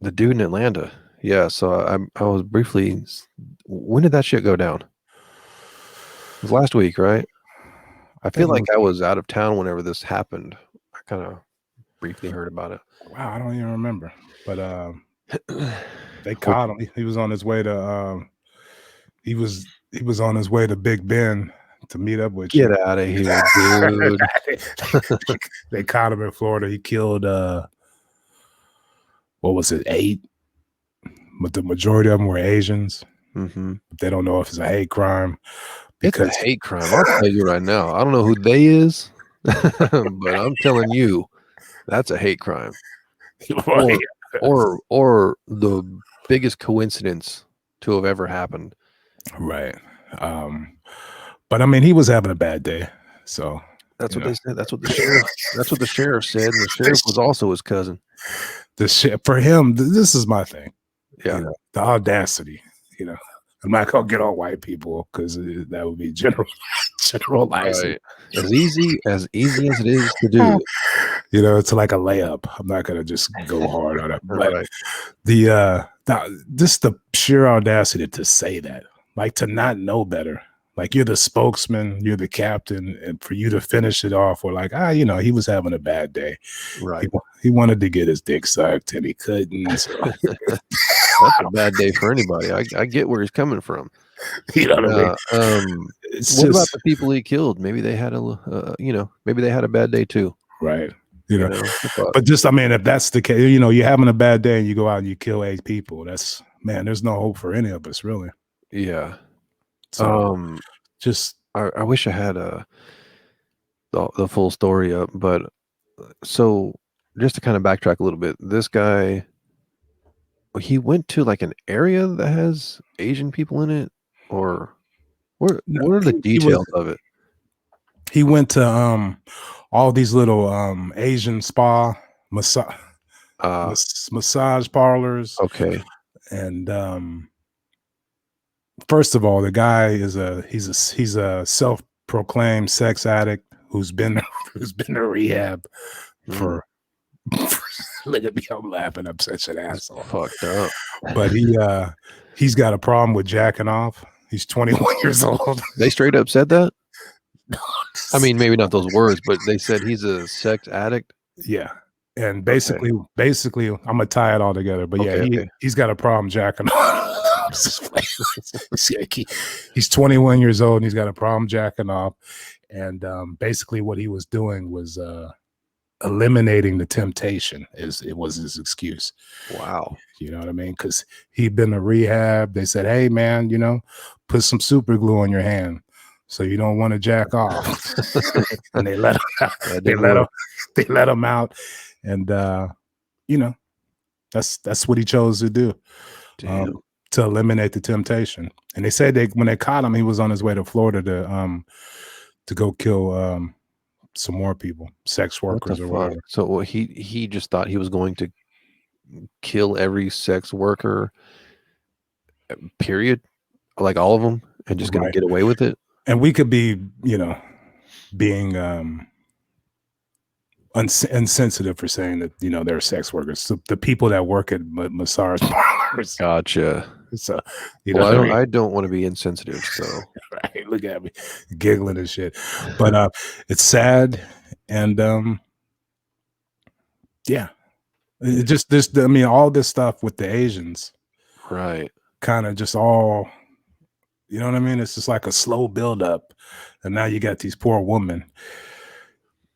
The dude in Atlanta. Yeah, so I was briefly. When did that shit go down? It was last week, right? I I feel think it like was. I was out of town whenever this happened. I kind of briefly heard about Wow, I don't even remember. But it. they What? caught him. He was on his way to. He was on his way to Big Ben to meet up with Get you. out of here, dude. They caught him in Florida. He killed what was it, 8? But the majority of them were Asians. Hmm. They don't know if it's a hate crime It's a because hate crime. I'll tell you right now. I don't know who they is, but I'm telling you, that's a hate crime. well, Or yeah. or the biggest coincidence to have ever happened. Right. But I mean, he was having a bad day. So, That's you what know, they said. That's what the sheriff said, and the sheriff was also his cousin. the shit for him, this is my thing. Yeah. The audacity, you know. I'm not gonna get on white people because that would be generalizing. Right. As easy as it is to do. It's like a layup. I'm not gonna just go hard on it. But Right. just the sheer audacity to say that, like to not know better. Like you're the spokesman, you're the captain, and for you to finish it off with like, he was having a bad day. He, Right. he wanted to get his dick sucked and he couldn't. So, That's a bad day for anybody. I get where he's coming from. you know what I mean? Yeah. It's What about just the people he killed? Maybe they had maybe they had a bad day too. right. But But just I mean, if that's the case, you're having a bad day and you go out and you kill 8 people. That's man, there's no hope for any of us, really. yeah. So Um, just I wish I had the full story up, but so just to kind of backtrack a little bit, this guy he went to like an area that has Asian people in it, or no, what are the details of it? he went to all these little Asian spa massage Uh, massage parlors okay. and first of all, the guy is he's a self-proclaimed sex addict who's been who's been to rehab Mm, for look at me, I'm laughing. I'm such an it's asshole. fucked up. But he's got a problem with jacking off. He's 21 years old. They straight up said that? I mean, maybe not those words, but they said he's a sex addict. Yeah. And Okay. basically, I'm gonna tie it all together. But yeah, Okay, okay. he's got a problem jacking off. He's 21 years old and he's got a problem jacking off. And basically what he was doing was eliminating the temptation it was his excuse. Wow. You know what I mean? Because he'd been to rehab. They said, hey man, put some super glue on your hand so you don't want to jack off. And they let him out. That They didn't let him, work. they let him out. And you know, that's what he chose to do. Damn. To eliminate the temptation. And they said when they caught him, he was on his way to Florida to go kill some more people, sex What the workers or fuck? whatever. So he just thought he was going to kill every sex worker, period, like all of them, and just gonna Right. get away with it. And we could be, being insensitive for saying that they're sex workers. So the people that work at massage parlors. Gotcha. So Well, what I mean? I don't want to be insensitive, so Right? Look at me giggling and shit. But it's sad and yeah. It just this I mean all this stuff with the Asians right. kind of just all you know what I mean? It's just like a slow build up. And now you got these poor women.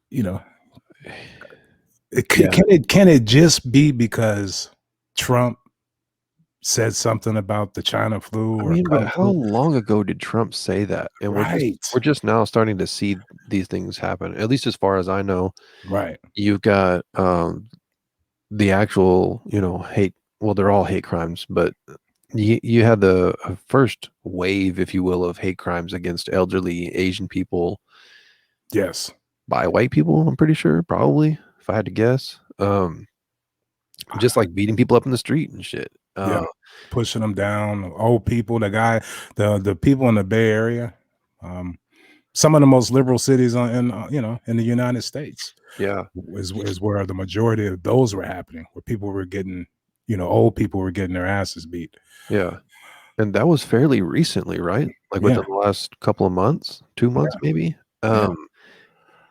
You know, Yeah. can it just be because Trump said something about the China flu I or mean, but Kung how flu? long ago did Trump say that? And Right. we're just now starting to see these things happen. At least as far as I know, Right. you've got the actual, hate. Well, they're all hate crimes, but you had the first wave, if you will, of hate crimes against elderly Asian people Yes. by white people. I'm pretty sure, probably, if I had to guess. Just like beating people up in the street and shit. Yeah. Pushing them down. Old people, the people in the Bay Area, some of the most liberal cities in the United States Yeah. is where the majority of those were happening, where people were getting old people were getting their asses beat. Yeah, and that was fairly recently, right? Like, Yeah, within the last couple of months? 2 months, yeah, maybe? yeah,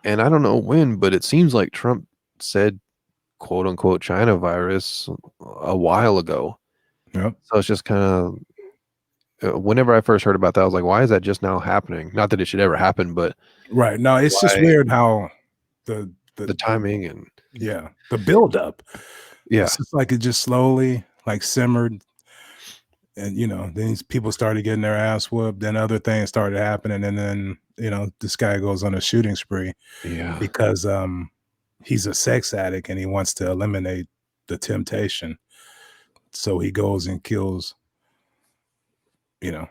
And I don't know when, but it seems like Trump said, quote, unquote, "China virus" a while ago. yep. So it's just kinda whenever I first heard about that, I was like, "Why is that just now happening?" Not that it should ever happen, but Right. No, it's just why weird how the timing and yeah, the buildup. yeah, It's just like it just slowly like simmered, and then these people started getting their ass whooped, then other things started happening, and then this guy goes on a shooting spree yeah, because he's a sex addict and he wants to eliminate the temptation. So he goes and kills, you know,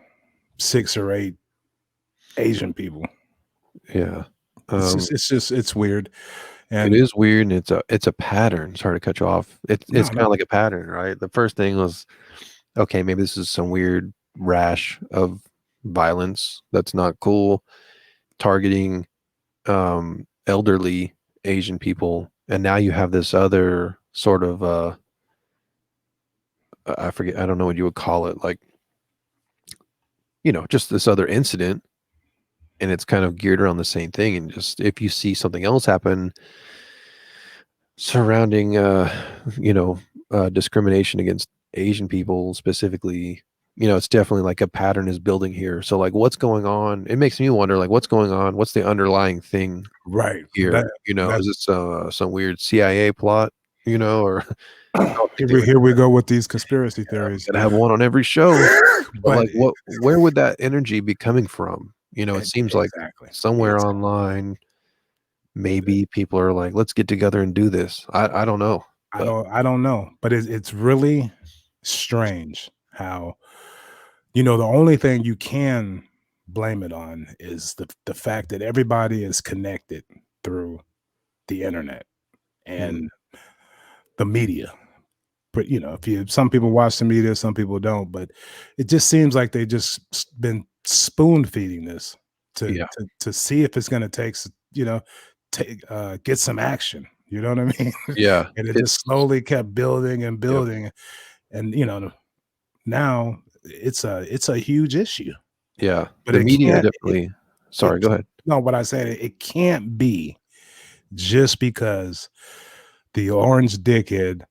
6 or 8 Asian people. yeah. It's Um, just it's weird. it And is weird, and it's a pattern. Sorry to cut you off. It's no, kinda no. like a pattern, right? The first thing was, okay, maybe this is some weird rash of violence that's not cool, targeting, elderly Asian people, and now you have this other sort of, I forget, I don't know what you would call it, like, just this other incident, and it's kind of geared around the same thing, and just if you see something else happen surrounding, discrimination against Asian people specifically, it's definitely like a pattern is building here. So, like, what's going on? It makes me wonder, like, what's going on? What's the underlying thing Right. here? That Is this some weird CIA plot? Or I don't think they would. here we go with these conspiracy We theories. gotta have one on every show. But, But like, where would that energy be coming from? It seems like exactly. somewhere It's online, maybe people are like, "Let's get together and do this." I don't know, but I don't know, but it's really strange how, the only thing you can blame it on is the fact that everybody is connected through the internet mm, and the media. But if you some people watch the media, some people don't, but it just seems like they just been spoon feeding this to yeah, to see if it's going to take get some action. You know what I mean? yeah, And it just it's slowly kept building and yep, building, and now it's a huge issue. yeah, But the it media can't definitely it sorry, go ahead. no, what I said, it can't be just because the orange dickhead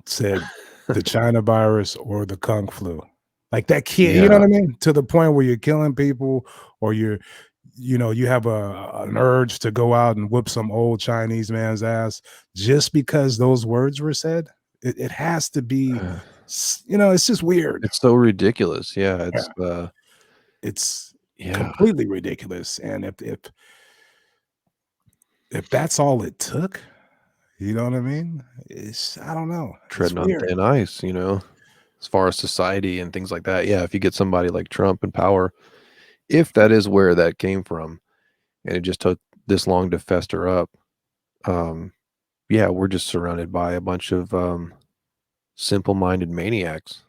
said the China virus or the Kung flu. Like that can't, you know Yeah, what I mean? To the point where you're killing people, or you have an urge to go out and whoop some old Chinese man's ass just because those words were said. It has to be, uh, it's just weird. it's so ridiculous, yeah, Yeah, it's yeah, completely ridiculous. And if that's all it took, you know what I mean? I don't know. It's treading on weird. thin ice, as far as society and things like that, yeah, if you get somebody like Trump in power, if that is where that came from, and it just took this long to fester up, um, yeah, we're just surrounded by a bunch of, simple-minded maniacs.